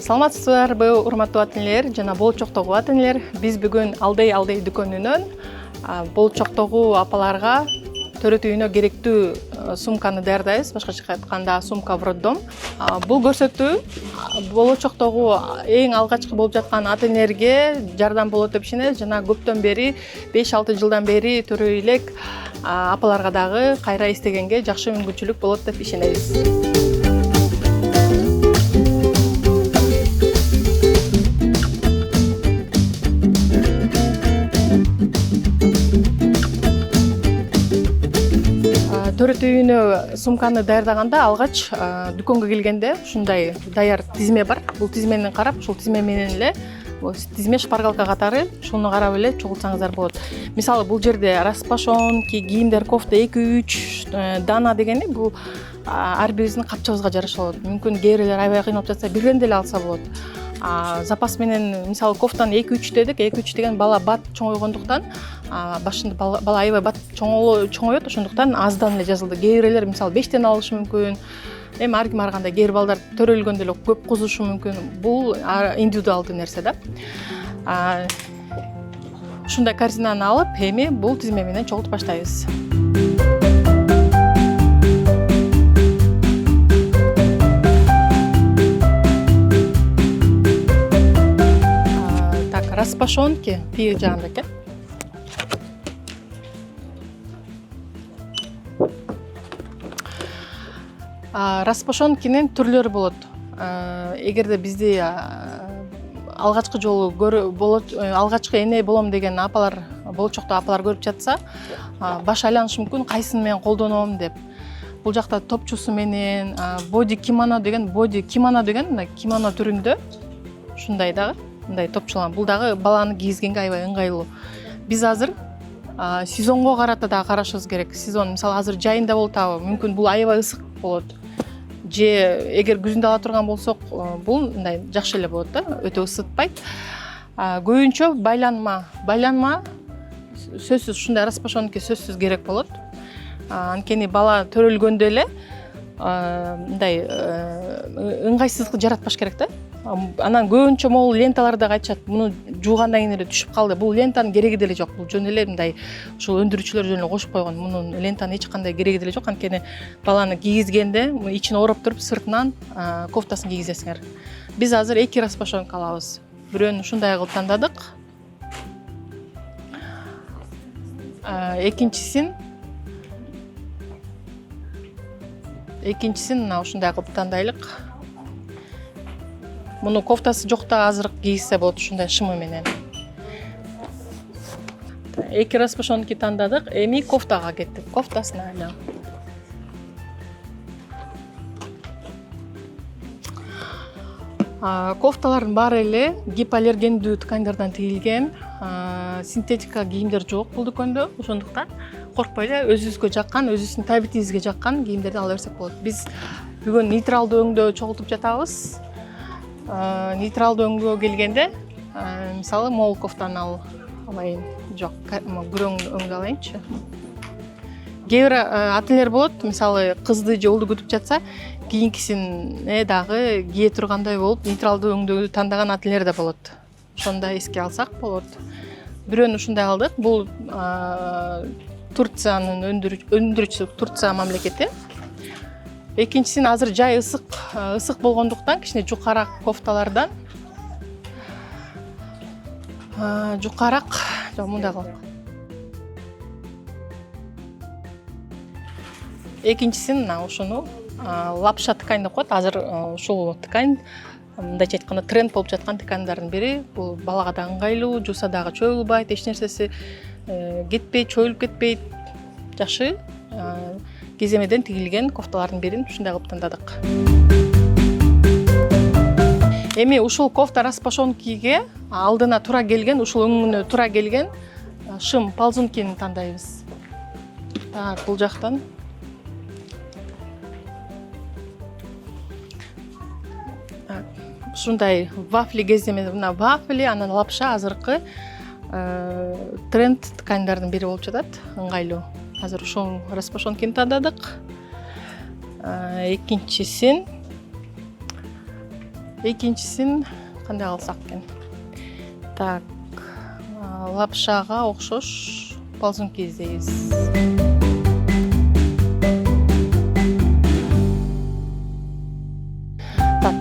Саламатсыздарбы, урматтуу ата-энелер жана болочоктогу ата-энелер. Биз бүгүн Алдай дүкөнүнөн болочоктогу апаларга төрөтүү үйүнө керектүү сумканы даярдайбыз. Башкача айтканда сумка в роддом. Бул көрсөтүү болочоктогу эң алгачкы болуп жаткан ата-энелерге жардам болот деп ишенебиз. Жана көптөн бери 5-6 жылдан бери төрөй элек апаларга дагы кайра эстегенге жакшы мүмкүнчүлүк болот деп ишенебиз. Төрөтүү үйүнө сумканы даярдаганда алгач дүкөнгө келгенде ушундай даяр тизме бар. Бул тизмени карап, ушул тизме менен эле тизме шпаргалка катары ушуну карап эле чогултсаңыздар болот. Мисалы бул жерде распашонки, кийимдер, кофта 2-3 дана дегени бул ар бирибиздин капчыгыбызга жараша болот. Мүмкүн кээ бирлер аябай кыйналып жатса бирден деле алса болот. Запас менен мисалы кофтаны 2-3 дедик. 2-3 деген бала бат чоңойгондуктан башында бала аябай бат чоңоет, ошондуктан аздан эле жазылды. Кээ бирлер мисалы 5тен алышы мүмкүн. Эми ар ким ар кандай, кээ бир балдар төрөлгөндө эле көп кузушу мүмкүн. Бул индивидуалдуу нерсе да. Ушундай корзинаны алып, эми бул тизме менен чогултуп баштайбыз. Распашонки тиги жагында экен. Распашонкинин түрлөрү болот. Эгерде бизди алгачкы жолу алгачкы эне болом деген апалар, болочокто апалар көрүп жатса, баш айланышы мүмкүн, кайсыны мен колдоном деп. Бул жакта топчусу менен боди кимоно деген мына кимоно түрүндө ушундай дагы мындай топчулан. Бул дагы баланы кийизгенге аябай ыңгайлуу. Биз азыр сезонго карата да карашыбыз керек. Сезон мисалы азыр жайында болуп атабы, мүмкүн бул аябай ысык болот. Же эгер күзүндө ала турган болсок, бул мындай жакшы эле болот да, өтө ысытпайт. Көбүнчө байланма сөзсүз ушундай распашонки сөзсүз керек болот. Анткени бала төрөлгөндө эле мындай ыңгайсыздык жаратпаш керек да. Анан көбүнчө могул ленталарда айтышат, муну жуугандан кийин эле түшүп калды. Бул лентанын кереги деле жок. Бул жөн эле мындай ушул өндүрүүчүлөр жөн эле кошуп койгон. Мунун лентанын эч кандай кереги деле жок. Анткени баланы кийизгенде ичин ороп туруп сыртынан кофтасын кийгизесиңер. Биз азыр 2 распашонка алабыз. Бирөөнү ушундай кылып тандадык. Экинчисин мына ушундай кылып тандайлык. Муну кофтасы жокта азырык кийсе болот ушундай шымы менен. 2 распашонки тандадык. Эми кофтага кеттик. Кофтасына эле. Кофталардын баары эле гипоаллергендүү тканьдардан тигилген. Синтетика кийимдер жок бул дүкөндө. Ошондуктан коркпой эле өзүбүзгө жаккан, өзүбүздүн табитибизге жаккан кийимдерди ала берсек болот. Биз бүгүн нейтралдуу өңдө чогултуп жатабыз. Нейтралдуу өңгө келгенде, мисалы мол кофтаны алайын. Жок, күрөң өңдү алайынчы. Кээ бир ата-энелер болот, мисалы кызды же улду күтүп жатса, кийинкисине дагы кие тургандай болуп, нейтралдуу өңдү тандаган ата-энелер да болот. Ошону да эске алсак болот. Бирөөнү ушундай алдык. Бул Турциянын өндүрүүчүсү, Турция мамлекети. Экинчисин азыр жай ысык болгондуктан кичине жукарак кофталардан жукарак мындай кылып. Экинчисин мына ушуну лапша ткань деп коет. Азыр ушул ткань мындайча айтканда тренд болуп жаткан тканьдардын бири. Бул балага да ыңгайлуу, жууса дагы чоюлбайт, эч нерсеси кетпейт, чоюлуп кетпейт. Жакшы кеземеден тигилген кофталардын бирин ушундай кылып тандадык. Эми ушул кофта распашонкиге алдына туура келген, ушул өңүнө туура келген шым ползункини тандайбыз. Так, бул жактан. Ушундай вафли кездеме, мына вафли, анан лапша азыркы тренд тканьдардын бири болуп жатат, ыңгайлуу. Азыр ушул распашонкини тандадык. Экинчисин Экинчисин кандай кылсак экен? Так, лапшага окшош ползунки издейбиз. Так,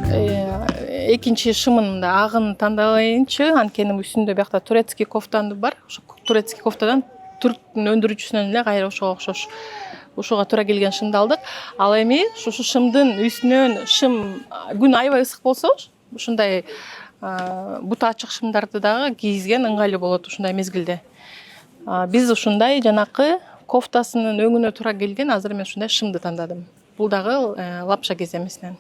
экинчи шымын мында агын тандалайынчы, анткени үстүндө биякта турецкий кофтанды бар. Ошо турецкий кофтадан түрктүн өндүрүүчүсүнөн эле кайра ошого окшош ушуга туура келген шымды алдык. Ал эми ушу шымдын үстүнөн шым күн аябай ысык болсо, ушундай буту ачык шымдарды дагы кийизген ыңгайлуу болот ушундай мезгилде. Биз ушундай жанакы кофтасынын өңүнө туура келген азыр мен ушундай шымды тандадым. Бул дагы лапша кеземесинен.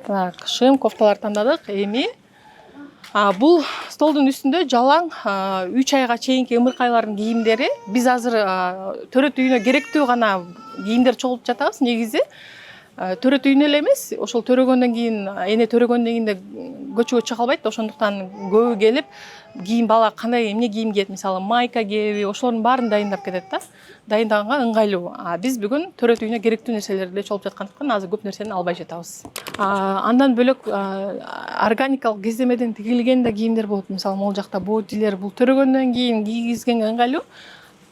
Так, шым кофталар тандадык. Эми бул столдун үстүндө жалаң 3 айга чейинки ымыркайлардын кийимдери. Биз азыр төрөт үйүнө керектүү гана кийимдер чогултуп жатабыз. Негизи төрөт үйүнө эле эмес, ошол төрөгөндөн кийин, эне төрөгөндөн кийин да көчөгө чыга албайт. Ошондуктан көбү келип, кийим бала кандай эмне кийим кийет, мисалы майка кийеби, ошолордун баарын дайындап кетет да. Дайындаганга ыңгайлуу. Биз бүгүн төрөт үйүнө керектүү нерселерди эле чогултуп жаткандыктан азыр көп нерсени албай жатабыз. Андан бөлөк органикалык кездемеден тигилген да кийимдер болот. Мисалы, могул жакта бодилер, бул төрөгөндөн кийин кийгизгенге ыңгайлуу.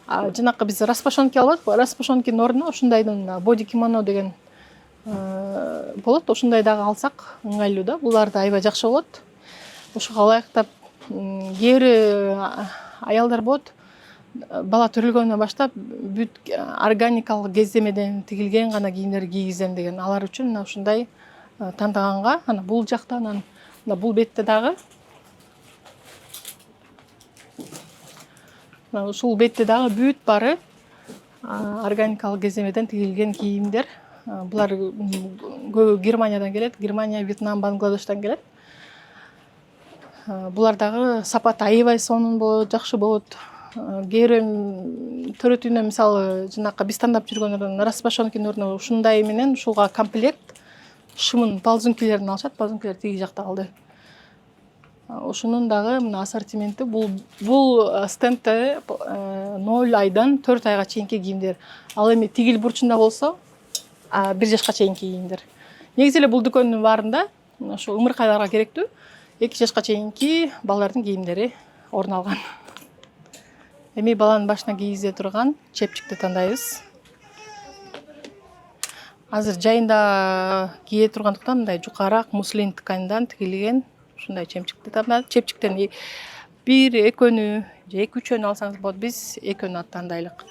Жанакы биз распашонки алып, распашонкинин ордуна ушундайдын боди кимоно деген болот. Ушундай дагы алсак ыңгайлуу да. Булар да аябай жакшы болот. Ошого ылайыктап кээ бир аялдар болот. Бала төрөлгөндөн баштап бүт органикалык кездемеден тигилген гана кийимдер кийгизем деген. Алар үчүн мына ушундай тандаганга, ана бул жакта, анан бул бетте дагы. Ушул бетте дагы бүт бары органикалык кездемеден тигилген кийимдер. Булар көбү Германиядан келет. Германия, Вьетнам, Бангладештен келет. Булар дагы сапаты аябай сонун болот, жакшы болот. Кээ бир төрөт үйүнө мисалы жанакы биз тандап жүргөн распашонкинин ордуна ушундай менен ушуга комплект шымын ползункилерин алышат. Ползункилер тиги жакта калды. Ошонун дагы мына ассортименти бул стендте 0 айдан 4 айга чейинки кийимдер. Ал эми тигил бурчунда болсо 1 жашка чейинки кийимдер. Негизи эле бул дүкөндүн баарында ошо ымыркайларга керектүү 2 жашка чейинки балдардын кийимдери орун алган. Эми баланын башына кийгизе турган чепчикти тандайбыз. Азыр жайында кие тургандыктан мындай жукараак муслин тканьдан тигилген ушундай чепчикти тандадык. Чепчиктен 1-2 же 2-3 алсаңыз болот. Биз 2 тандайлык.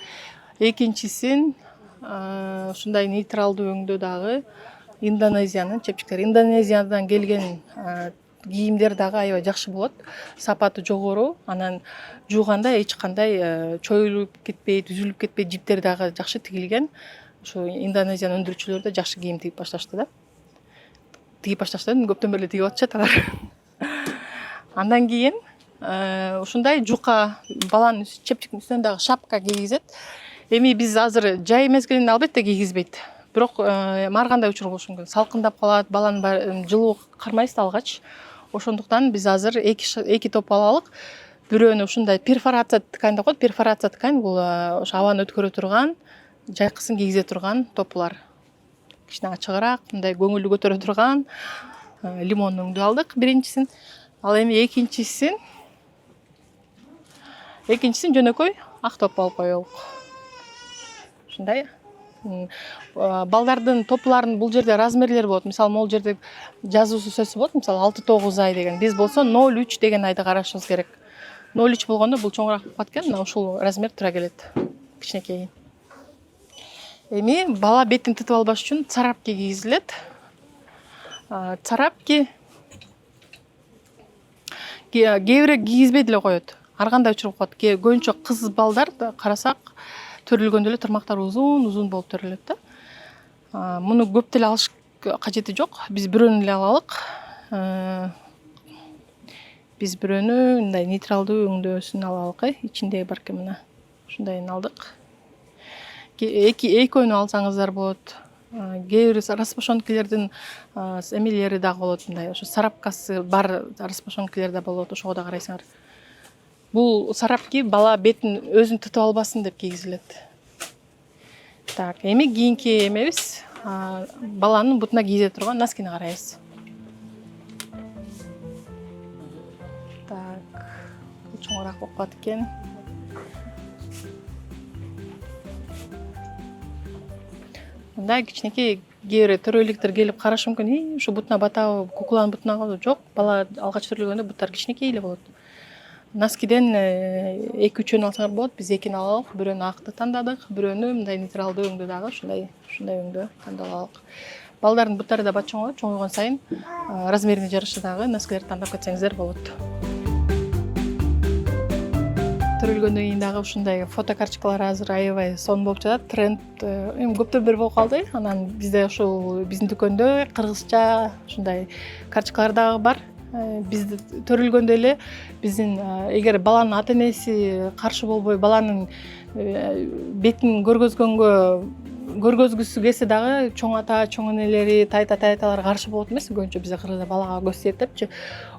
Экинчисин ушундай нейтралдуу өңдө дагы Индонезиянын чепчиктери. Индонезиядан келген кийимдер дагы аябай жакшы болот. Сапаты жогору, анан жууганда эч кандай чоюлуп кетпейт, үзүлүп кетпейт, жиптери дагы жакшы тигилген. Ошо Индонезиянын өндүрүүчүлөрү да жакшы кийим тигип башташты да. Тигип башташты, көптөн бери тигип атышат алар. Андан кийин ушундай жука баланын чепчиктин үстүнөн дагы шапка кийгизет. Эми биз азыр жай мезгилинде албетте кийгизбейт. Бирок ар кандай учур болушу мүмкүн. Салкындап калат, баланын жылуу кармайсыз да алгач. Ошондуктан биз азыр 2 топ алалык. Бирөөнү ушундай перфорация ткань деп коет. Перфорация ткань бул ошо абаны өткөрө турган, жайкысын кийгизе турган топлар. Кичине ачыгыраак, мындай көңүлдү көтөрө турган лимон өңдү алдык биринчисин. Ал эми экинчисин жөнөкөй ак топ алып коелук. Ушундай балдардын топларын бул жерде размерлер болот. Мисалы, могул жерде жазуусу сөзсү болот. Мисалы 6-9 ай деген. Биз болсо 0-3 деген айды карашыбыз керек. 0-3 болгондо бул чоңураак болуп калат экен. Мына ушул размер туура келет. Кичинекей. Эми бала бетин тытып албаш үчүн царапки кийгизилет. Царапки кээ бири кийгизбей деле коет. Ар кандай учур болуп калат. Көбүнчө кыз балдар карасак төрөлгөндө эле тырмактары узун болуп төрөлөт да. Муну көп деле алыш кажети жок. Биз бирөөнү эле алалык. Биз бирөөнү мындай нейтралдуу өңдөөсүн алалык. Ичинде бар экен мына. Ушундайын алдык. Экөөнү алсаңыздар болот. Кээ бир распашонкилердин эмелери дагы болот мындай. Ошо сарапкасы бар распашонкилер да болот. Ошого да карайсыңар. Бул сарапки бала бетин өзүн тытып албасын деп кийгизилет. Так, эми кийинки эмебиз баланын бутуна кийзе турган носкини карайбыз. Так, чоңураак болуп калат экен. Мындай кичинекей кээ бир төрөлүктөр келип карашы мүмкүн, ушу бутуна батабы, кукланын бутуна жок. Бала алгач төрөлгөндө буттар кичинекей эле болот. Носкиден 2-3 алсаңар болот. Биз экини алалык. Бирөөнү акты тандадык, бирөөнү мындай нейтралдуу өңдү дагы ушундай өңдү тандап алалык. Балдардын буттары да бат чоңойот. Чоңойгон сайын размерине жараша дагы носкилерди тандап кетсеңиздер болот. Төрөлгөндөн кийин дагы ушундай фото карточкалар азыр аябай сонун болуп жатат. Тренд эми көптөн бери болуп калды. Анан бизде ушул биздин дүкөндө кыргызча ушундай карточкалар дагы бар. Бизди төрөлгөндө эле биздин эгер баланын ата энеси каршы болбой баланын бетин көргөзгүсү келсе дагы чоң ата, чоң энелери, тайталар каршы болот эмес. Көбүнчө бизде Кыргызда балага көз тиет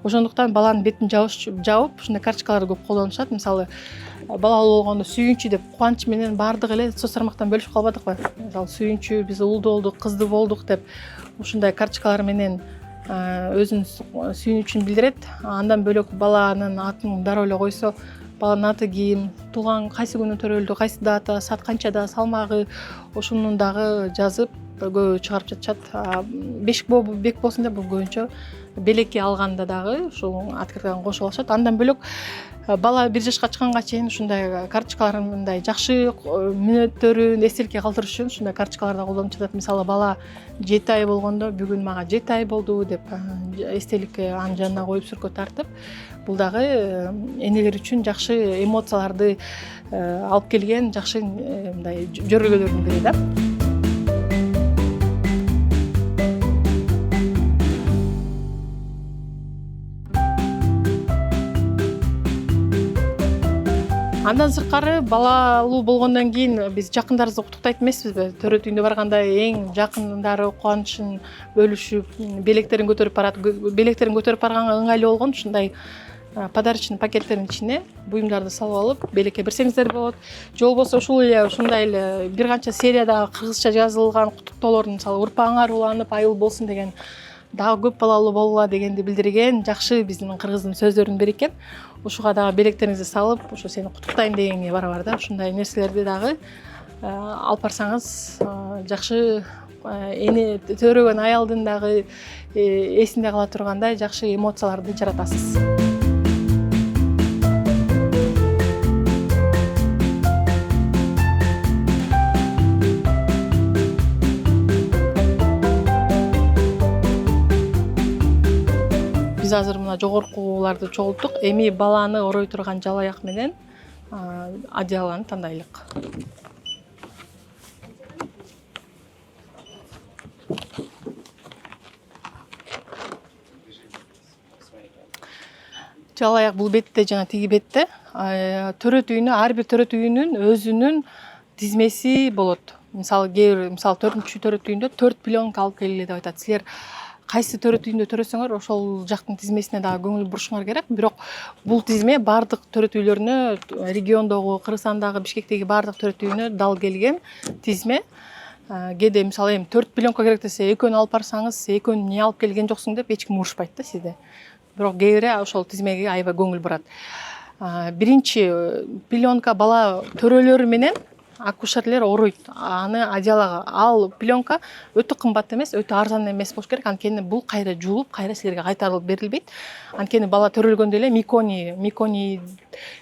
Ошондуктан баланын бетин жабып, ушундай карточкаларды көп колдонушат. Мисалы, балалуу болгондо сүйүнчү деп кубанч менен баардык эле соц тармактан бөлүшүп калбадыкпы? Мисалы, сүйүнчү биз улуу болдук, кыздуу болдук деп ушундай карточкалар менен өзүнүн сүйүнүчүн билдирет. Андан бөлөк баланын атын дароо эле койсо, баланын аты ким, туулган кайсы күнү төрөлдү, кайсы дата, саат канчада, салмагы, ошонун дагы жазып көбү чыгарып жатышат. Бешик бек болсун деп бул көбүнчө белекке алганда дагы ушул открытканы кошуп алышат. Андан бөлөк бала 1 жашка чыкканга чейин ушундай карточкалар мындай жакшы мүнөттөрүн эстеликке калтырыш үчүн ушундай карточкаларды колдонуп жатат. Мисалы, бала 7 ай болгондо бүгүн мага 7 ай болду деп эстеликке анын жанына коюп сүркө тартып, бул дагы энелер үчүн жакшы эмоцияларды алып келген жакшы мындай жөрөлгөлөрдүн бири да. Андан сырткары балалуу болгондон кийин биз жакындарыбызды куттуктайт эмеспизби? Төрө түйүндө барганда эң жакындары кубанычын бөлүшүп, белектерин көтөрүп барат. Белектерин көтөрүп барганга ыңгайлуу болгон ушундай подарочный пакеттердин ичине буюмдарды салып алып, белекке берсеңиздер болот. Же болбосо ушул эле ушундай эле бир канча серияда кыргызча жазылган куттуктоолордун, мисалы, урпагыңар уланып айыл болсун деген, дагы көп балалуу болгула дегенди билдирген жакшы биздин кыргыздын сөздөрүнүн бири экен. Ушуга дагы белектериңизди салып, ушу сени куттуктайм дегенге барабар да. Ушундай нерселерди дагы алып барсаңыз жакшы, эне төрөгөн аялдын дагы эсинде кала тургандай жакшы эмоцияларды жаратасыз. Биз азыр мына жогоркуларды чогулттук. Эми баланы орой турган жалаяк менен одеяланы тандайлык. Жалаяк бул бетте жана тиги бетте төрө түйүнү, ар бир төрө түйүнүн өзүнүн тизмеси болот. Мисалы, 4-чү төрө түйүндө 4 пленка алып келгиле деп айтат. Силер кайсы төрө түйүндө төрөсөңөр ошол жактын тизмесине дагы көңүл бурушуңар керек. Бирок бул тизме бардык төрө түйүлөрүнө, региондогу, Кыргызстандагы, Бишкектеги бардык төрө түйүнө дал келген тизме. Кээде мисалы эми 4 пленка керек десе, экөөнү алып барсаңыз, экөөнү эмне алып келген жоксуң деп эч ким урушпайт да сизди. Бирок кээ бири ошол тизмеге аябай көңүл бурат. Биринчи пленка бала төрөлөрү менен акушерлер оройт. Аны одеялга. Ал пленка өтө кымбат эмес, өтө арзан эмес болуш керек. Анткени бул кайра жуулуп, кайра силерге кайтарылып берилбейт. Анткени бала төрөлгөндө эле микони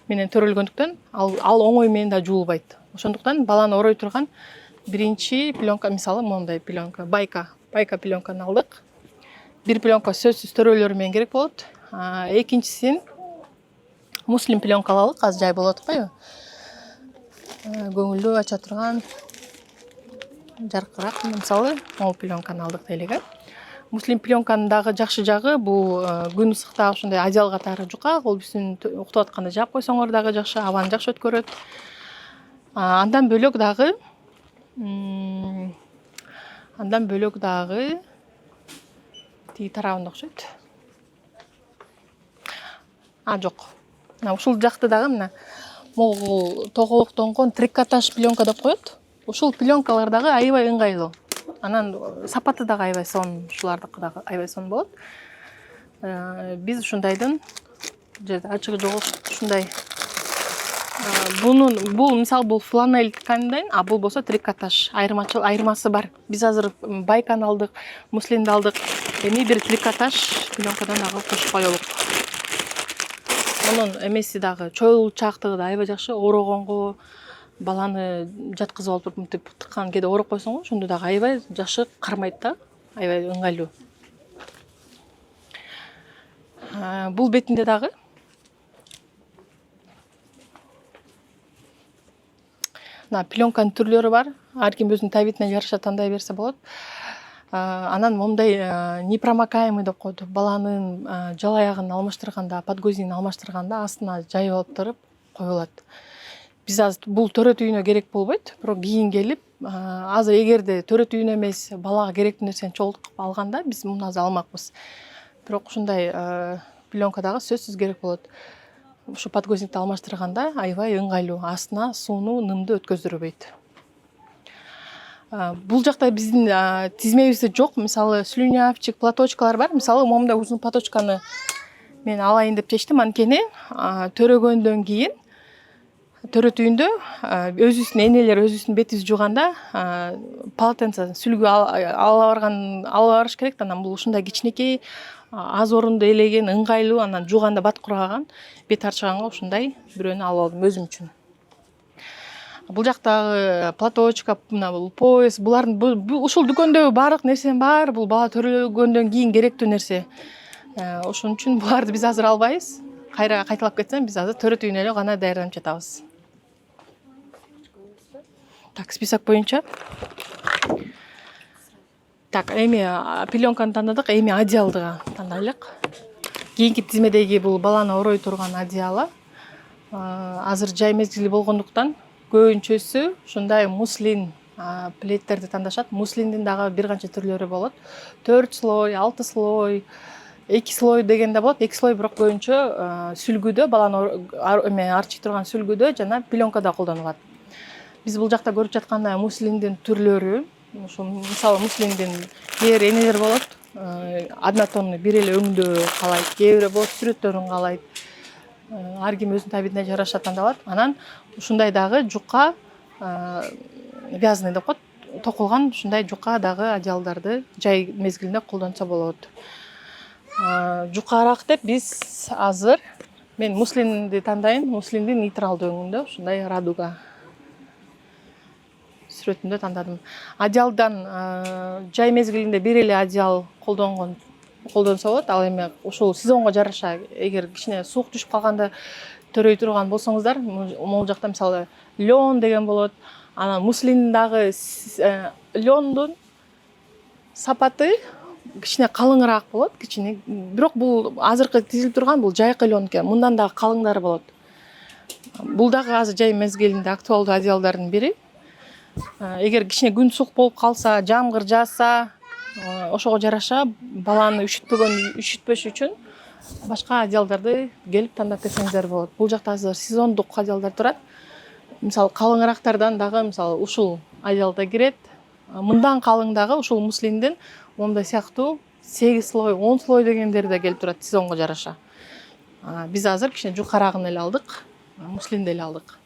менен төрөлгөндүктөн ал оңой менен да жуулбайт. Ошондуктан баланы орой турган биринчи пленка, мисалы, мондай пленка, байка пленканы алдык. Бир пленка сөзсүз төрөлөрү менен керек болот. Экинчисин муслим пленка алалык, аз жай болуп атпайбы? Көңүлдүү ача турган жаркыраак, мисалы, могул пленканы алдык дейлик. Муслим пленканын дагы жакшы жагы бул күн ысыкта ушундай одеял катары жука, кол үстүн уктап атканда жаап койсоңор дагы жакшы, абаны жакшы өткөрөт. Андан бөлөк дагы тиги тарабында окшойт. Жок. Мына ушул жакты дагы мына могул тоголоктонгон трикотаж пленка деп коет. Ушул пленкалар дагы аябай ыңгайлуу. Анан сапаты дагы аябай сонун, ушулардыкы дагы аябай сонун болот. Биз ушундайдын ачыгы жок ушундай. Бул мисалы бул фланель тканиден, а бул болсо трикотаж. Айырмасы бар. Биз азыр байканы алдык, муслинди алдык. Эми бир трикотаж пленкадан дагы кошуп коелук. Анын эмеси дагы чоюлчаактыгы да аябай жакшы. Орогонго, баланы жаткызып алып туруп мынтип тыккан кээде ороп койсоң, ошондо дагы аябай жакшы кармайт да, аябай ыңгайлуу. Бул бетинде дагы пленканын түрлөрү бар. Ар ким өзүнүн табитине жараша тандай берсе болот. Анан момундай непромокаемый деп коет. Баланын жал аягын алмаштырганда, подгузнигин алмаштырганда астына жайып алып туруп коюлат. Биз азыр бул төрөт үйүнө керек болбойт, бирок кийин келип, азыр эгерде төрөт үйүнө эмес, балага керектүү нерсени чогултуп алганда биз муну азыр алмакпыз. Бирок ушундай пленка дагы сөзсүз керек болот. Ушу подгузникти алмаштырганда аябай ыңгайлуу, астына сууну, нымды өткөздүрбөйт. Бул жакта биздин тизмебизде жок. Мисалы слюнявчик, платочкалар бар. Мисалы момундай узун платочканы мен алайын деп чечтим. Анткени төрөгөндөн кийин төрөт үйүндө өзүбүздүн энелер өзүбүздүн бетибизди жууганда полотенце сүлгү ала барыш керек. Анан бул ушундай кичинекей, аз орунду элеген, ыңгайлуу, анан жууганда бат кураган, бет арчыганга ушундай бирөөнү алып алдым өзүм үчүн. Бул жактагы платочка, бул пояс, булардын ушул дүкөндө баардык нерсенин баары бул бала төрөлгөндөн кийин керектүү нерсе. Ошон үчүн буларды биз азыр албайбыз. Кайра кайталап кетсем, биз азыр төрөт үйүнө эле гана даярданып жатабыз. Так, список боюнча. Так, эми пленканы тандадык, эми одеялды тандайлык. Кийинки тизмедеги бул баланы орой турган одеяло. Азыр жай мезгили болгондуктан көбүнчөсү ушундай муслин пледтерди тандашат. Муслиндин дагы бир канча түрлөрү болот. 4 слой, 6 слой, 2 слой деген да болот. 2 слой бирок көбүнчө сүлгүдө, баланы арчый турган сүлгүдө жана пленкада колдонулат. Биз бул жакта көрүп жаткандай муслиндин түрлөрү, ошо мисалы муслиндин кээ бир энелер болот. Однотонный бир эле өңдөө каалайт, кээ бири болот сүрөттөрүн каалайт. Ар ким өзүнүн табитине жараша тандалат. Анан ушундай дагы жука вязаный деп коет, токулган ушундай жука дагы одеялдарды жай мезгилинде колдонсо болот. Жукараак деп биз азыр мен муслинди тандайын, муслиндин нейтралдуу өңүндө ушундай радуга сүрөтүндө тандадым. Одеялдан жай мезгилинде бир эле одеял колдонсо болот. Ал эми ушул сезонго жараша, эгер кичине суук түшүп калганда төрөй турган болсоңуздар, могул жакта мисалы лен деген болот. Анан муслиндин дагы лендун сапаты кичине калыңыраак болот, кичине. Бирок бул азыркы тизилип турган бул жайкы лен экен. Мындан дагы калыңдары болот. Бул дагы азыр жай мезгилинде актуалдуу одеялдардын бири. Эгер кичине күн суук болуп калса, жамгыр жааса, ошого жараша баланы üşүтпөш үчүн башка одеялдарды келип тандап берсеңиздер болот. Бул жакта азыр сезондук одеялдар турат. Мисалы калыңырактардан дагы мисалы ушул одеялда кирет. Мындан калың дагы ушул муслиндин мондай сыяктуу 8 слой, 10 слой дегендери да келип турат сезонго жараша. Биз азыр кичине жукараагын эле алдык, муслинди эле алдык.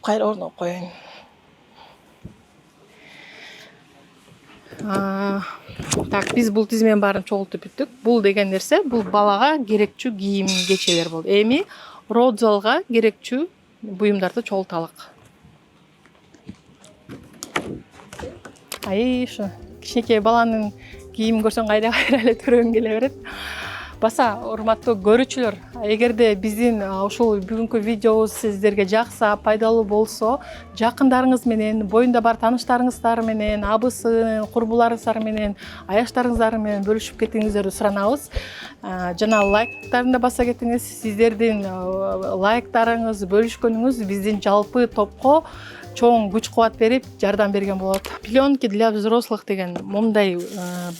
Кайра ордуна коеюн. Так, биз бул тизменин баарын чогултуп бүттүк. Бул деген нерсе, бул балага керекчүү кийим кечелер болду. Эми родзалга керекчүү буюмдарды чогулталык. Ушу кичинекей баланын кийимин көрсөң кайра эле төрөгүң келе берет. Баса, урматтуу көрүүчүлөр, эгерде биздин ушул бүгүнкү видеобуз сиздерге жакса, пайдалуу болсо, жакындарыңыз менен, боюнда бар тааныштарыңыздар менен, абысы, курбуларыңыздар менен, аяштарыңыздар менен бөлүшүп кетиңиздерди суранабыз. Жана лайктарын да баса кетиңиз. Сиздердин лайктарыңыз, бөлүшкөнүңүз биздин жалпы топко чоң күч кубат берип, жардам берген болот. Пленки для взрослых деген момундай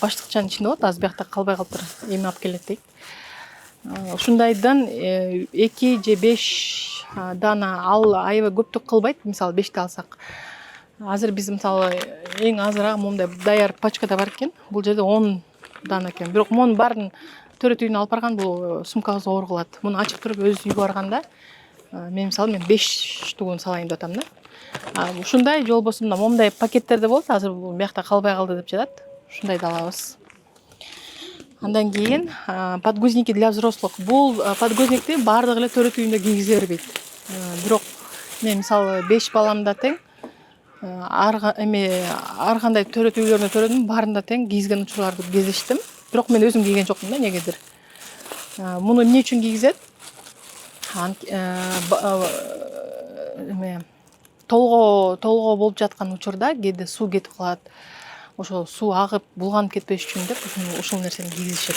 баштыкчанын ичинде болот, аз биякта калбай калыптыр, эми алып келет дейт. Ушундайдан 2 же 5 дана ал аябай көптүк кылбайт, мисалы 5ти алсак. Азыр биз мисалы эң азыраак моундай даяр пачкада бар экен. Бул жерде 10 дана экен. Бирок монун баарын төрөт үйүнө алып барган бул сумкабызга оор кылат. Муну ачып туруп өз үйгө барганда мен мисалы 5 штугун салайын деп атам да. Ушундай же болбосо моундай пакеттерде болот. Азыр бул биякта калбай калды деп жатат. Ушундайды алабыз. Андан кийин подгузники для взрослых. Бул подгузникти баардыгы эле төрөт үйүндө кийгизе бербейт. Бирок мен мисалы 5 баламда тең ар кандай төрөт үйлөрүнө төрөдүм, баарында тең кийизген учурларды кезиштим. Бирок мен өзүм кийген жокмун да, негедир. Муну эмне үчүн кийгизет? Толгоо болуп жаткан учурда кээде суу кетип калат. Ошо суу агып, булганып кетпеш үчүн деп ушул нерсени кийгизишет.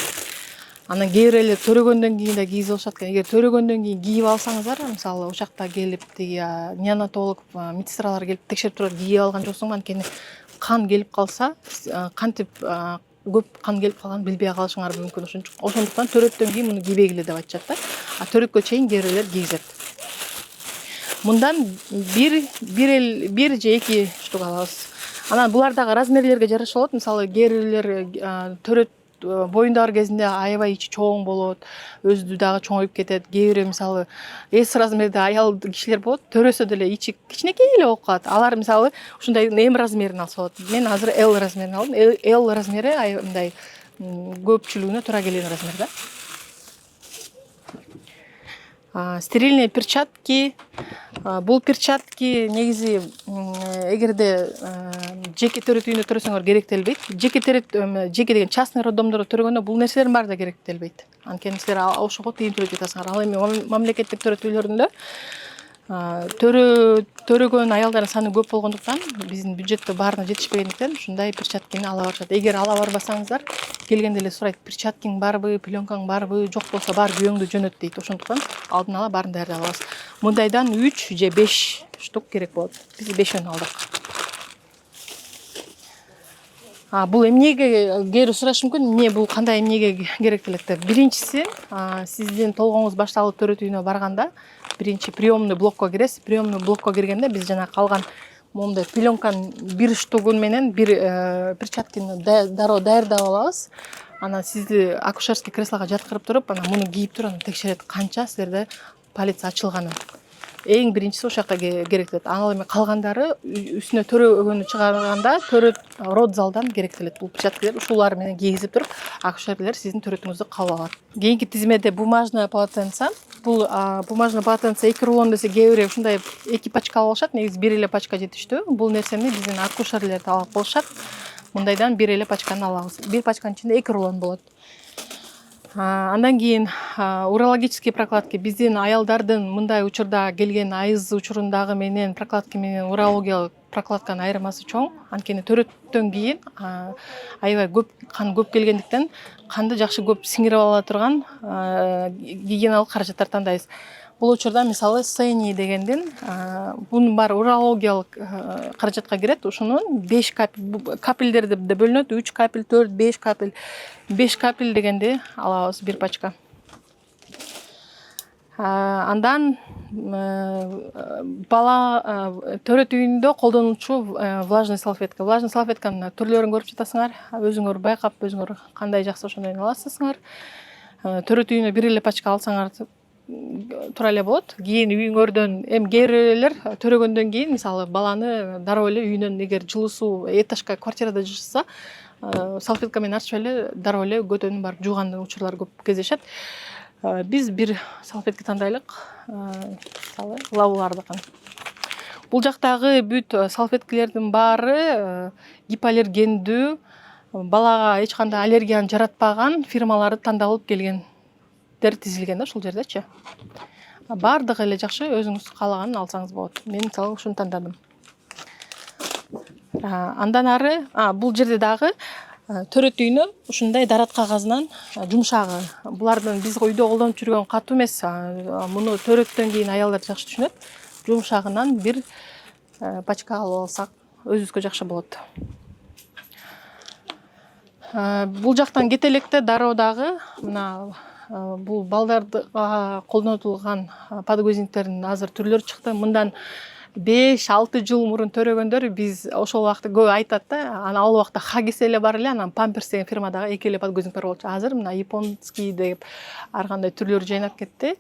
Анан кээ бир эле төрөгөндөн кийин да кийгизип алышат экен. Эгер төрөгөндөн кийин кийип алсаңыздар, мисалы учакта келип тиги неонатолог, медсестралар келип текшерип турат, кийип алган жоксуң, анткени кан келип калса, кантип көп кан келип калганын билбей калышыңар мүмкүн. Ошондуктан төрөттөн кийин муну кийбегиле деп айтышат да. Төрөткө чейин кээ бирлер кийгизет. Мындан бир же 2 штук алабыз. Анан булар дагы размерлерге жараша болот. Мисалы кээ бирлер төрөт боюндагы кезинде аябай ичи чоң болот, өзү дагы чоңоюп кетет. Кээ бири мисалы S размерде аял кишилер болот, төрөсө деле ичи кичинекей эле болуп калат. Алар мисалы ушундай M размерин алса болот. Мен азыр L размерин алдым. L размери мындай көпчүлүгүнө туура келген размер да. Стерильные перчатки. Бул перчатки негизи эгерде жеке төрөт үйүндө төрөсөңөр керектелбейт. Жеке деген частный роддомдордо төрөгөндө бул нерселердин баары да керектелбейт. Анткени силер ошого тыйын төлөп жатасыңар. Ал эми мамлекеттик төрөт үйлөрүндө төрөгөн аялдардын саны көп болгондуктан биздин бюджетте баарына жетишпегендиктен ушундай перчаткини ала барышат. Эгер ала барбасаңыздар, келгенде эле сурайт: перчаткиң барбы, пленкаң барбы? Жок болсо бар күйөөңдү жөнөт дейт. Ошондуктан алдын ала баарын даярдап алабыз. Мындайдан 3 же 5 штук керек болот. Биз 5 алдык. Бул эмнеге кээ сурашы мүмкүн, эмне бул кандай эмнеге керектелет деп. Биринчиси, сиздин толгооңуз башталып төрөт үйүнө барганда биринчи приемный блокко киресиз. Приемный блокко киргенде биз жана калган моундай пленканын 1 штугун менен 1 перчаткини дароо даярдап алабыз. Анан сизди акушерский креслого жаткырып туруп, анан муну кийип туруп, анан текшерет канча силерде палец ачылганын. Эң биринчиси ошол жакта керектелет. Ал эми калгандары үстүнө төрөгөнү чыгарганда төрөт род залдан керектелет. Бул перчаткалар ушулар менен кийгизип туруп, акушерлер сиздин төрөтүңүздү кабыл алат. Кийинки тизмеде бумажная полотенце. Бул бумажный полотенце 2 рулон десе, кээ бири ушундай 2 пачка алып алышат. Негизи 1 эле пачка жетиштүү. Бул нерсени биздин акушерлер алып болушат. Мындайдан 1 эле пачканы алабыз. 1 пачканын ичинде 2 рулон болот. Андан кийин урологический прокладки. Биздин аялдардын мындай учурда келген айыз учурундагы менен прокладки менен урологиялык прокладканын айырмасы чоң. Анткени төрөттөн кийин аябай кан көп келгендиктен канды жакшы көп сиңирип ала турган гигиеналык каражаттар тандайбыз. Бул учурда мисалы Сени дегендин бунун баары урологиялык каражатка кирет. Ушунун 5 капельдер деп бөлүнөт. 3 капель, 4, 5 капель. 5 капель дегенди алабыз 1 пачка. Андан бала төрөт үйүндө колдонуучу влажный салфетка. Влажный салфетканын түрлөрүн көрүп жатасыңар. Өзүңөр байкап, өзүңөр кандай жакса ошондойн аласыздар. Төрөт үйүнө 1 эле пачка алсаңар туура эле болот. Кийин үйүңөрдөн кээ бирлер төрөгөндөн кийин мисалы баланы дароо эле үйүнөн, эгер жылуу суу этажга квартирада жашаса, салфетка менен ачып эле дароо эле көтөнүн барып жууган учурлар көп кездешет. Биз 1 салфетка тандайлык, мисалы лавулардыкын. Бул жактагы бүт салфеткалердин баары гипоаллергендүү, балага эч кандай аллергияны жаратпаган фирмалары тандалып келген. Тизилген да ушул жердечи. Бардыгы эле жакшы, өзүңүз каалаганын алсаңыз болот. Мен мисалы ушуну тандадым. Андан ары бул жерде дагы төрөт үйүнө ушундай дарат кагазынан жумшагы. Булардын биз үйдө колдонуп жүргөн катуу эмес. Муну төрөттөн кийин аялдар жакшы түшүнөт. Жумшагынан 1 пачка алып алсак өзүбүзгө жакшы болот. Бул жактан кете электе дароо дагы мына бул балдарга колдонулган подгузниктердин азыр түрлөрү чыкты. Мындан 5-6 жыл мурун төрөгөндөр биз ошол убакта көп айтат да, анан ал убакта Хагис эле бар эле, анан Pampers деген фирмадагы эки эле подгузник бар болчу. Азыр мына японский деп ар кандай түрлөрү жайнап кетти.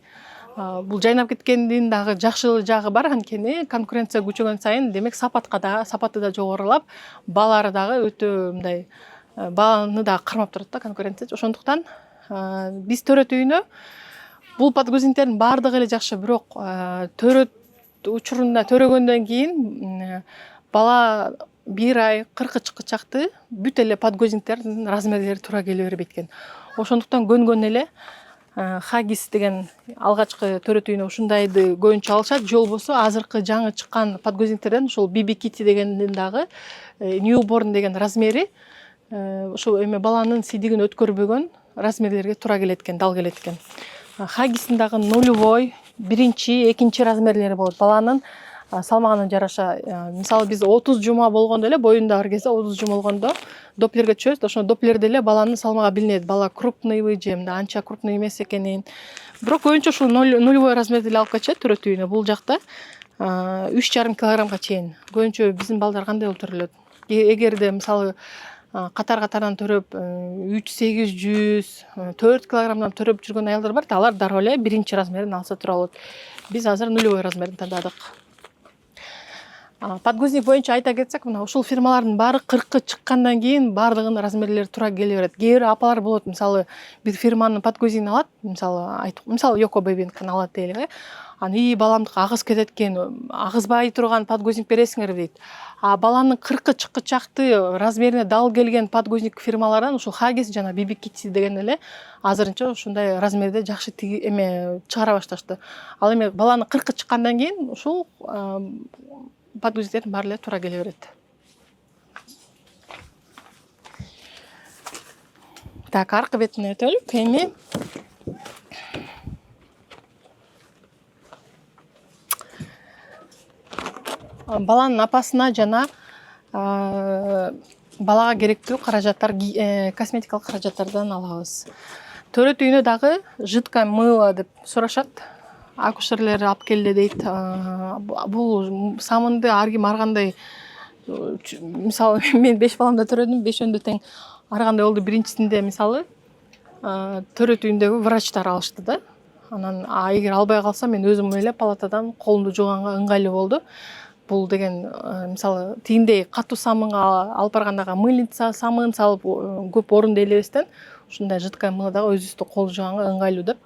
Бул жайнап кеткендин дагы жакшы жагы бар, анткени конкуренция күчөгөн сайын демек сапаты да жогорулап, баалары дагы өтө мындай бааны дагы кармап турат да конкуренция. Ошондуктан биз төрөт үйүнө бул подгузниктердин баардыгы эле жакшы, бирок төрөт учурунда төрөгөндөн кийин бала 1 ай 40 чакты бүт эле подгузниктердин размерлери туура келе бербейт экен. Ошондуктан көнгөн эле Хагис деген алгачкы төрөт үйүнө ушундайды көбүнчө алышат. Же болбосо азыркы жаңы чыккан подгузниктерден ушул BB Kitty дегендин дагы newborn деген размери ошол эме баланын сидигин өткөрбөгөн размерлерге туура келет экен, дал келет экен. Хагистин дагы нулевой, 1-2 размерлери болот. Баланын салмагына жараша, мисалы биз 30 жума болгондо эле, боюнда бар кезде 30 жума болгондо доплерге түшөбүз, ошондо доплерде эле баланын салмагы билинет. Бала крупныйбы же анча крупный эмес экенин. Бирок көбүнчө ушул нулевой размерди эле алып кайтышат төрөт үйүнө. Бул жакта 3,5 килограммга чейин. Көбүнчө биздин балдар кандай болуп төрөлөт? Эгерде мисалы катар-катардан төрөп 3-800, 4 килограммдан төрөп жүргөн аялдар бар, алар дароо эле 1 размерин алса туура болот. Биз азыр нулевой размерин тандадык. Подгузник боюнча айта кетсек, мына ушул фирмалардын баары 40 чыккандан кийин баардыгынын размерлери туура келе берет. Кээ бир апалар болот, мисалы бир фирманын подгузникин алат, мисалы Yoko Baby'никин алат дейли. Аны баламдыкы агыз кетет экен, агызбай турган подгузник бересиңер дейт. Баланын 40 чакты размерине дал келген подгузник фирмалардан ушул Хагис жана BB Kitty деген эле азырынча ушундай размерде жакшы эме чыгара башташты. Ал эми баланын 40 чыккандан кийин ушул подгузниктердин баары эле туура келе берет. Так, аркы бетине өтөлүк. Эми баланын апасына жана балага керектүү каражаттар, косметикалык каражаттардан алабыз. Төрөт үйүнө дагы жидкое мыло деп сурашат. Акушерлер алып келди дейт. Бул самынды ар ким ар кандай, мисалы мен 5 баламда төрөдүм, 5-өндө тең ар кандай болду. Биринчисинде мисалы төрөт үйүндөгү врачтар алышты да. Анан эгер албай калса мен өзүм эле палатадан колумду жууганга ыңгайлуу болду. Бул деген мисалы тигиндей катуу самынга алып баргандагы мыльница, самын салып көп орунду элебестен ушундай жидкое мыло дагы өзүбүздү кол жууганга ыңгайлуу деп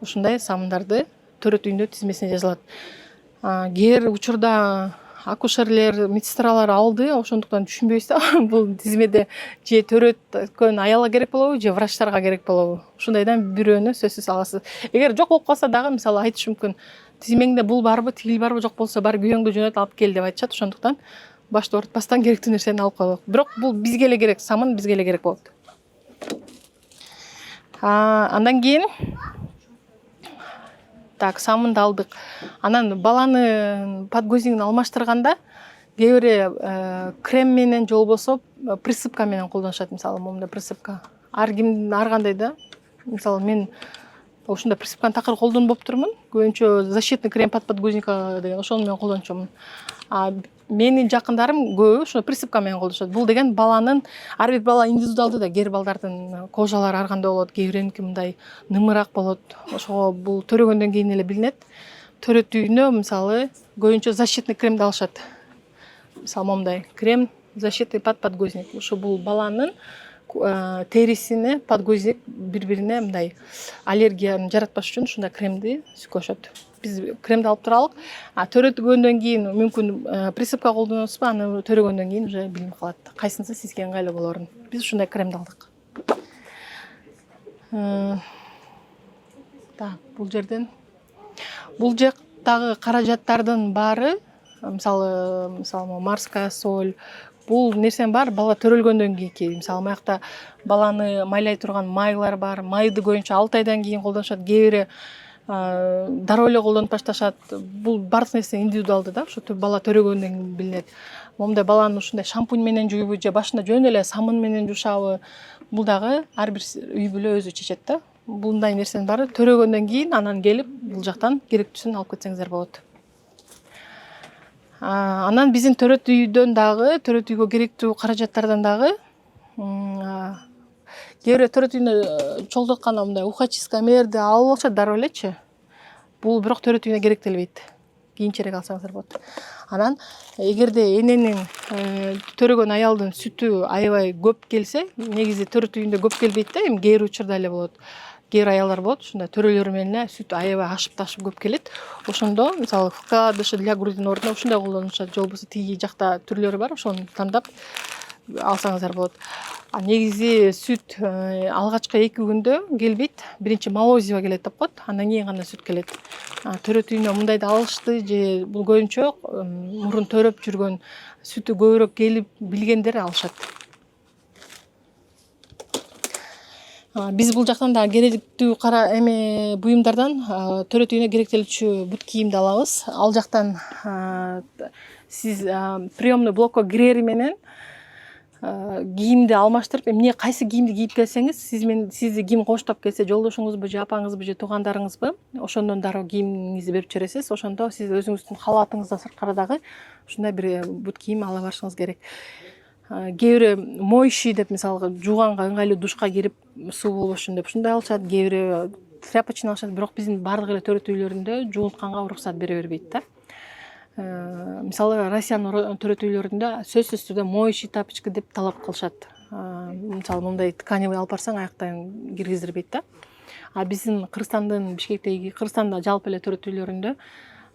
ушундай самындарды төрөт үйүндө тизмесине жазылат. Кээ бир учурда акушерлер, медсестралар алды, ошондуктан түшүнбөйбүз да бул тизмеде же төрөткөн аялга керек болобу, же врачтарга керек болобу. Ушундайдан бирөөнү сөзсүз аласыз. Эгер жок болуп калса дагы мисалы айтыш мүмкүн. Тизмеңде бул барбы, тигил барбы, жок болсо бар күйөөңдү жөнөт алып кел деп айтышат. Ошондуктан башты оорутпастан керектүү нерсени алып коелук. Бирок бул бизге эле керек, самын бизге эле керек болот. Андан кийин так, самынды алдык. Анан баланы подгузникин алмаштырганда кээ бири крем менен же болбосо присыпка менен колдонушат. Мисалы момундай присыпка. Ар ким ар кандай да. Мисалы мен ушундай присыпканы такыр колдонуп болуптурмун. Көбүнчө защитный крем под подгузника деген ошону менен колдончумун. Менин жакындарым көбү ошо присыпка менен колдонушат. Бул деген баланын ар бир бала индивидуалдуу да, кээ бир балдардын кожалары ар кандай болот, кээ бириники мындай нымыраак болот. Ошого бул төрөгөндөн кийин эле билинет. Төрөт үйүнө мисалы көбүнчө защитный кремди алышат. Мисалы момундай крем защитный под подгузник. Ушу бул баланын терисине подгузник бири-бирине мындай аллергияны жаратпаш үчүн ушундай кремди сүкөшөт. Биз кремди алып туралык. Төрөгөндөн кийин мүмкүн присыпка колдоносузбу, аны төрөгөндөн кийин уже билинип калат. Кайсынысы сизге ыңгайлуу болорун. Биз ушундай кремди алдык. Так, бул жерден бул жактагы каражаттардын баары, мисалы морская соль, бул нерсенин баары бала төрөлгөндөн кийинки. Мисалы маякта баланы майлай турган майлар бар. Майды көбүнчө 6 айдан кийин колдонушат. Кээ бири дароо эле колдонуп башташат. Бул бардык нерсе индивидуалдуу да, ошо бала төрөгөндөн кийин билинет. Момундай баланы ушундай шампунь менен жууйбу же башында жөн эле самын менен жуушабы, бул дагы ар бир үй бүлө өзү чечет да. Мындай нерсенин баары төрөгөндөн кийин анан келип бул жактан керектүүсүн алып кетсеңиздер болот. Анан биздин төрөт үйдөн дагы, төрөт үйгө керектүү каражаттардан дагы кээ бирөө төрөт үйүнө чогулткан мындай ухачистка мээрди алып алышат дароо элечи. Бул бирок төрөт үйүнө керектелбейт. Кийинчерээк алсаңыздар болот. Анан эгерде эненин төрөгөн аялдын сүтү аябай көп келсе, негизи төрөт үйүндө көп келбейт да, эми кээ бир учурда эле болот. Кээ бир аялдар болот, ушундай төрөлөрү менен сүт аябай ашып көп келет. Ошондо мисалы вкладыш для грудин ордуна ушундай колдонушат, же болбосо тиги жакта түрлөрү бар, ошону тандап алсаңыздар болот. Негизи сүт алгачкы 2 күндө келбейт. Биринчи молозиво келет деп коет, андан кийин гана сүт келет. Төрөт үйүнө мындайды алышты же бул көбүнчө мурун төрөп жүргөн, сүтү көбүрөөк келип билгендер алышат. Биз бул жактан да керектүү буюмдардан төрөт үйүнө керектелчү бут кийимди алабыз. Ал жактан сиз приемный блокко кирери менен кийимди алмаштырып, эмне кайсы кийимди кийип келсеңиз, сизди ким коштоп келсе, жолдошуңузбу же апаңызбы же туугандарыңызбы, ошондон дароо кийимиңизди берип жибересиз. Ошондо сиз өзүңүздүн халатыңыздан сырткары дагы ушундай бир бут кийим ала барышыңыз керек. Кээ бирөө моющий деп, мисалга жууганга ыңгайлуу душка кирип суу болбошун деп ушундай алышат, кээ бирөө тряпочный алышат, бирок биздин баардык эле төрөт үйлөрүндө жуунтканга уруксат бере бербейт да. Мисалы Россиянын төрөт үйлөрүндө сөзсүз түрдө моющий тапочка деп талап кылышат. Мисалы мындай тканевый алып барсаң аяктан киргиздирбейт да. Биздин Кыргызстандын Бишкектеги, Кыргызстанда жалпы эле төрөт үйлөрүндө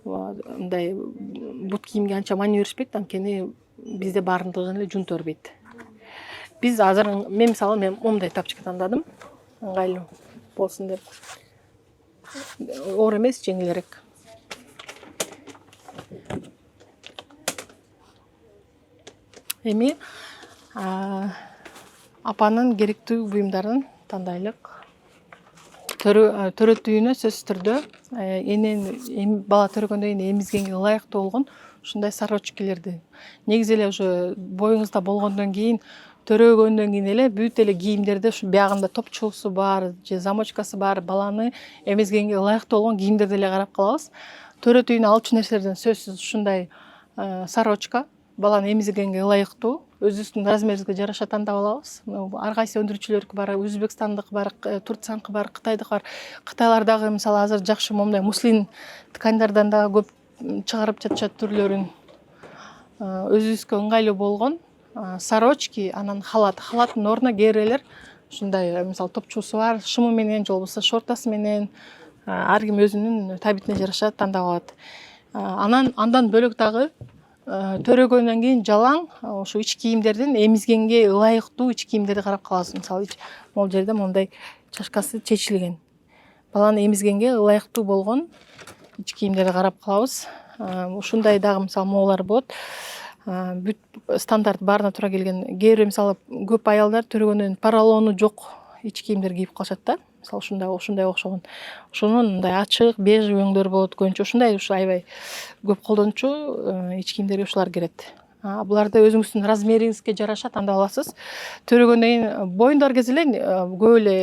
мындай бут кийимге анча маани беришпейт, анткени бизде баардыгын эле жуунту бербейт. Биз азыр мен момундай тапочка тандадым, ыңгайлуу болсун деп. Оор эмес, жеңилирээк. Эми апанын керектүү буюмдарын тандайлык. Төрөт үйүнө сөзсүз түрдө бала төрөгөндөн кийин эмизгенге ылайыктуу болгон ушундай сорочкалерди. Негизи эле уже боюңузда болгондон кийин, төрөгөндөн кийин эле бүт эле кийимдерди ушу биягында топчуусу бар же замочкасы бар, баланы эмизгенге ылайыктуу болгон кийимдерди эле карап калабыз. Төрөт үйүнө алчу нерселерден сөзсүз ушундай сорочка, баланы эмизгенге ылайыктуу, өзүбүздүн размерибизге жараша тандап алабыз. Ар кайсы өндүрүүчүлөрүнкү бар, өзбекстандык бар, турцияныкы бар, кытайдык бар. Кытайлардагы мисалы азыр жакшы момундай муслин ткандардан да көп чыгарып жатышат түрлөрүн. Өзүбүзгө ыңгайлуу болгон сорочки, анан халаттын ордуна кээ бирөөлөр ушундай мисалы топчуусу бар, шымы менен же болбосо шортасы менен ар ким өзүнүн табитине жараша тандап алат. Андан бөлөк дагы төрөгөндөн кийин жалаң ошо ич кийимдердин эмизгенге ылайыктуу ич кийимдерди карап калабыз. Мисалы могул жерде моундай чашкасы чечилген. Баланы эмизгенге ылайыктуу болгон ич кийимдерди карап калабыз. Ушундай дагы мисалы могулар болот. Бүт стандарт баарына туура келген. Кээ бирөө мисалы көп аялдар төрөгөндөн поролону жок ич кийимдер кийип калышат да. Мисалы ушундай окшогон. Ошонун мындай ачык, бежевый өңдөр болот көбүнчө. Ушундай аябай көп колдончу ич кийимдерге ушулар кирет. Буларды өзүңүздүн размериңизге жараша тандап аласыз. Төрөгөндөн кийин боюндар кезде эле көп эле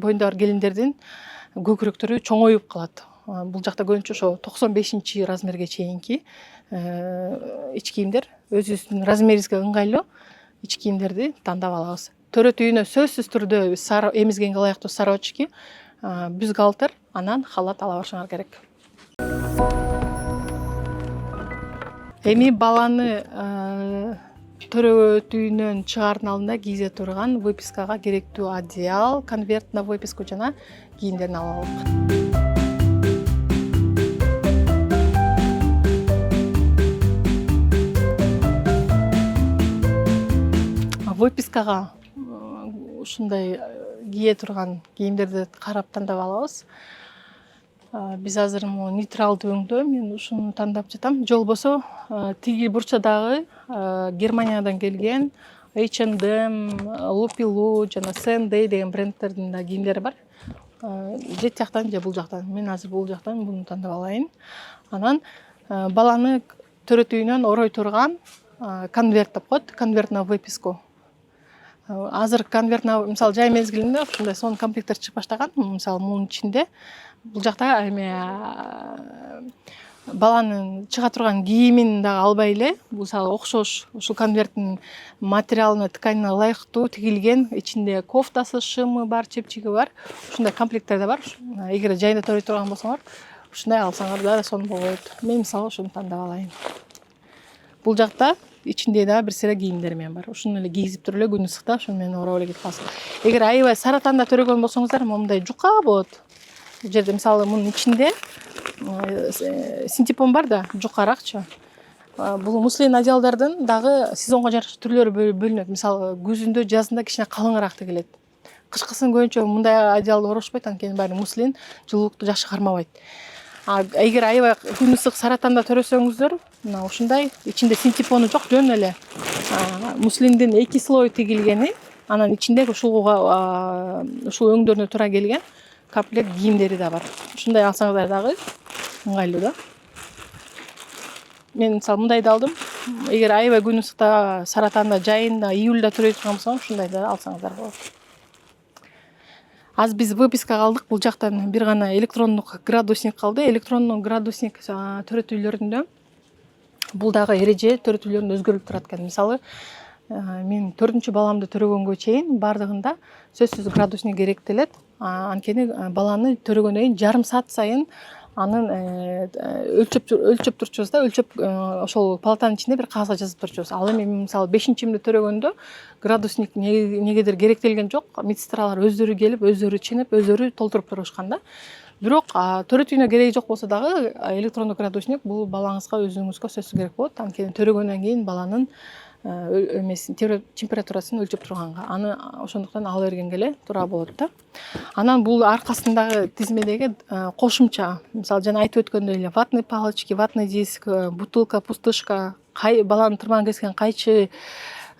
боюндар келиндердин көкүрөктөрү чоңоюп калат. Бул жакта көбүнчө ошо 95 размерге чейинки ич кийимдер, өзүбүздүн размерибизге ыңгайлуу ич кийимдерди тандап алабыз. Төрөт үйүнө сөзсүз түрдө эмизгенге ылайыктуу сорочки, бюстгальтер, анан халат ала барышыңар керек. Эми баланы төрөт үйүнөн чыгаардын алдында кийизе турган выпискага керектүү одеял, конверт на выписку жана кийимдерин алып алып. Выпискага ушундай кие турган кийимдерди карап тандап алабыз. Биз азыр нейтралдуу өңдө, мен ушуну тандап жатам. Же болбосо тиги бурчадагы Германиядан келген H&M, Lupilou жана Sandey деген брендтердин да кийимдери бар. Же тияктан же бул жактан. Мен азыр бул жактан буну тандап алайын. Анан баланы төрөт үйүнөн орой турган конверт деп коет, конверт на выписку. Азыр конверт мисалы жай мезгилинде ушундай сонун комплекттер чыгып баштаган. Мисалы мунун ичинде бул жакта эме баланын чыга турган кийимин дагы албай эле мисалы окшош ушул конверттин материалына тканына ылайыктуу тигилген, ичинде кофтасы, шымы бар, чепчиги бар, ушундай комплекттер да бар. Эгер жайында төрөй турган болсоңор ушундай алсаңар да сонун болот. Мен мисалы ушуну тандап алайын. Бул жакта ичинде дагы бир сыйра кийимдер менен бар. Ушуну эле кийгизип туруп эле күн ысыкта ошону менен ороп эле кетип каласыз. Эгер аябай саратанда төрөгөн болсоңуздар момундай жука болот. Бул жерде мисалы мунун ичинде синтепон бар да, жукаракчы. Бул муслин одеялдардын дагы сезонго жараша түрлөрү бөлүнөт. Мисалы күзүндө, жазында кичине калыңыраак тигилет. Кышкысын көбүнчө мындай одеялды орошпойт, анткени баары муслин жылуулукту жакшы кармабайт. Эгер аябай күн ысык саратанда төрөсөңүздөр, мына ушундай ичинде синтепону жок, жөн эле муслиндин 2 слой тигилгени, анан ичинде ушул өңдөрүнө туура келген комплект кийимдери да бар. Ушундай алсаңыздар дагы ыңгайлуу да. Мен мисалы мындайды алдым. Эгер аябай күн ысыкта саратанда, жайында, июльда төрөй турган болсоңуз ушундайды алсаңыздар болот. Азыр биз выпискага алдык. Бул жактан бир гана электрондук градусник калды. Электрондук градусник төрөтүүлөрүндө бул дагы эреже төрөтүүлөрүндө өзгөрүлүп турат экен. Мисалы, мен 4-чү баламды төрөгөнгө чейин бардыгында сөзсүз градусник керектелет. Анткени баланы төрөгөндөн кийин жарым саат сайын анын өлчөп турчубуз да, ошол палатанын ичинде бир кагазга жазып турчубуз. Ал эми мисалы 5-чимди төрөгөндө градусник негедир керектелген жок. Медсестралар өздөрү келип, өздөрү ченеп, өздөрү толтуруп турушкан да. Бирок төрөтүүнө кереги жок болсо дагы электрондук градусник бул балаңызга өзүңүзгө сөзсүз керек болот. Анткени төрөгөндөн кийин баланын температурасын өлчөп турганга, аны ошондуктан ала бергенге эле туура болот да. Анан бул аркасындагы тизмедеги кошумча, мисалы жана айтып өткөндөй эле ватный палочки, ватный диск, бутылка, пустышка, баланын тырмагын кескен кайчы,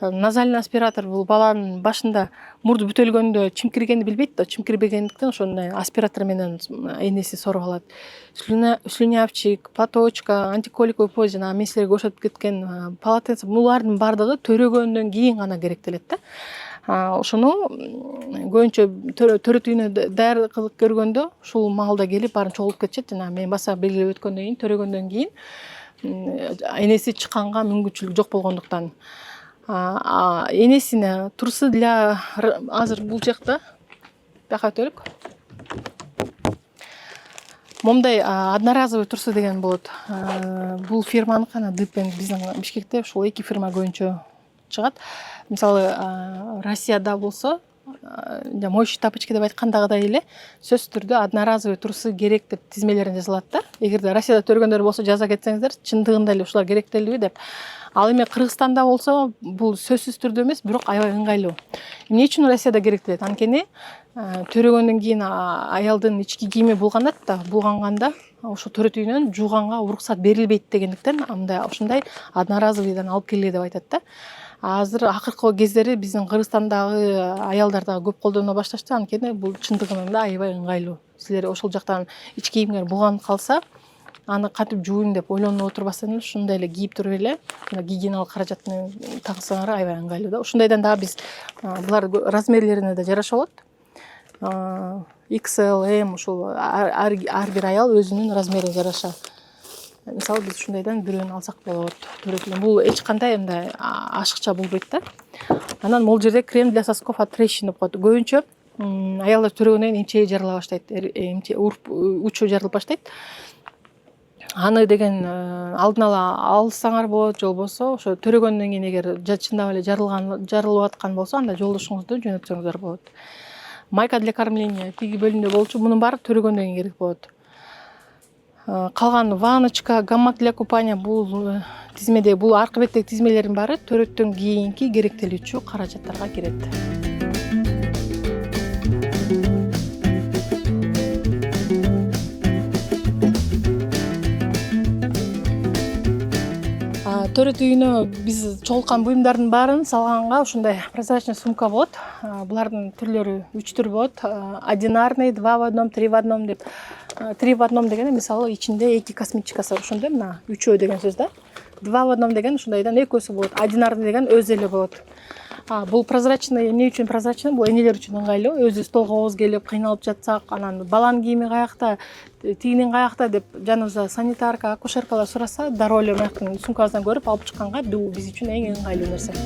назальный аспиратор. Бул баланын башында мурду бүтөлгөндө чимкиргенди билбейт да, чимкирбегендиктен ошондой аспиратор менен энеси соруп алат. Слюнявчик, платочка, антиколиковый пояс, жана мен силерге көрсөтүп кеткен полотенце, булардын бардыгы төрөгөндөн кийин гана керектелет да. Ошону көбүнчө төрөтүүнө даяр кылып көргөндө ушул маалда келип баарын чогулуп кетишет. Жана мен баса белгилеп өткөндөн кийин төрөгөндөн кийин энеси чыкканга мүмкүнчүлүк жок болгондуктан энесине трусы для азыр бул жакта бияка өтөлүк. Момундай одноразовый трусы деген болот. Бул фирманыкы, ана Дыпен, биздин Бишкекте ушул 2 фирма көбүнчө чыгат. Мисалы, Россияда болсо, моющий тапочки деп айткандагыдай эле сөзсүз түрдө одноразовый трусы керек деп тизмелерин жазылат да. Эгерде Россияда төргөндөр болсо жаза кетсеңиздер, чындыгында эле ушулар керектелби деп. Ал эми Кыргызстанда болсо бул сөзсүз түрдө эмес, бирок аябай ыңгайлуу. Эмне үчүн Россияда керектелет? Анткени төрөгөндөн кийин аялдын ички кийими булганат да, булганганда ошо төрөтүүнөн жууганга уруксат берилбейт дегендиктен ушундай одноразовыйдан алып келгиле деп айтат да. Азыр акыркы кездери биздин Кыргызстандагы аялдар дагы көп колдоно башташты, анткени бул чындыгында да аябай ыңгайлуу. Силер ошол жактан ички кийимдер булганып калса, аны кантип жууйм деп ойлонуп отурбастан эле ушундай эле кийип туруп эле гигиеналык каражатын тагсаңар аябай ыңгайлуу да. Ушундайдан дагы биз булар размерлерине да жараша болот. XL, M, ушул ар бир аял өзүнүн размерине жараша. Мисалы биз ушундайдан бирөөнү алсак болот. Бул эч кандай мындай ашыкча болбойт да. Анан могул жерде крем для сосков от трещин деп коет. Көбүнчө аялдар төрөгөндөн кийин эмчеги жарыла баштайт, учу жарылып баштайт. Аны деген алдын ала алсаңар болот, же болбосо ошо төрөгөндөн кийин эгер чындап эле жарылып аткан болсо, анда жолдошуңузду жөнөтсөңүздөр болот. Майка для кормления тиги бөлүмдө болчу, мунун баары төрөгөндөн кийин керек болот. Калган ванночка, гамак для купания, бул тизмеде, бул аркы беттеги тизмелердин баары төрөттөн кийинки керектелүүчү каражаттарга кирет. Төрөт үйүнө биз чогулткан буюмдардын баарын салганга ушундай прозрачный сумка болот. Булардын түрлөрү 3 түр болот. Одинарный, 2 в 1, 3 в 1 деп. 3 в 1 деген мисалы ичинде 2 косметикасы ошондой, мына 3 деген сөз да. 2 в 1 деген ушундайдан экөөсү болот. Одинарный деген өзү эле болот. Бул прозрачный, эмне үчүн прозрачный? Бул энелер үчүн ыңгайлуу. Өзү столго келип кыйналып жатсак, анан баланын кийими каякта, тигинин каякта деп жаныбызда санитарка, акушеркалар сураса, дароо эле мынаяктын сумкабыздан көрүп алып чыкканга бул биз үчүн эң ыңгайлуу нерсе.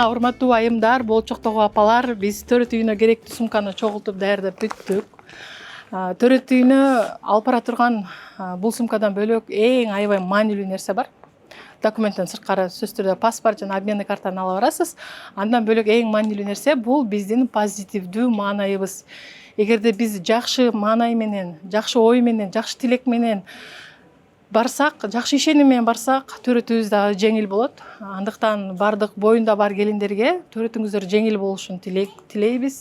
Урматтуу айымдар, болчоктогу апалар, биз төрөт үйүнө керектүү сумканы чогултуп даярдап бүттүк. Төрөт үйүнө алып бара турган бул сумкадан бөлөк эң аябай маанилүү нерсе бар. Документтен сырткары сөзсүз түрдө паспорт жана обменный картаны ала барасыз. Андан бөлөк эң маанилүү нерсе бул биздин позитивдүү маанайыбыз. Эгерде биз жакшы маанай менен, жакшы ой менен, жакшы тилек менен барсак, жакшы ишеним менен барсак, төрөтүбүз дагы жеңил болот. Андыктан бардык боюнда бар келиндерге төрөтүңүздөр жеңил болушун тилейбиз.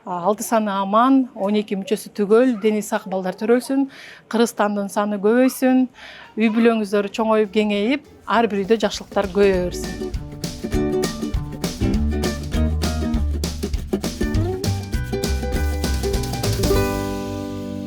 6 саны аман, 12 мүчөсү түгөл, дени сак балдар төрөлсүн, кыргызстандын саны көбөйсүн, үй бүлөңүздөр чоңоюп кеңейип, ар бир үйдө жакшылыктар көбөйө берсин.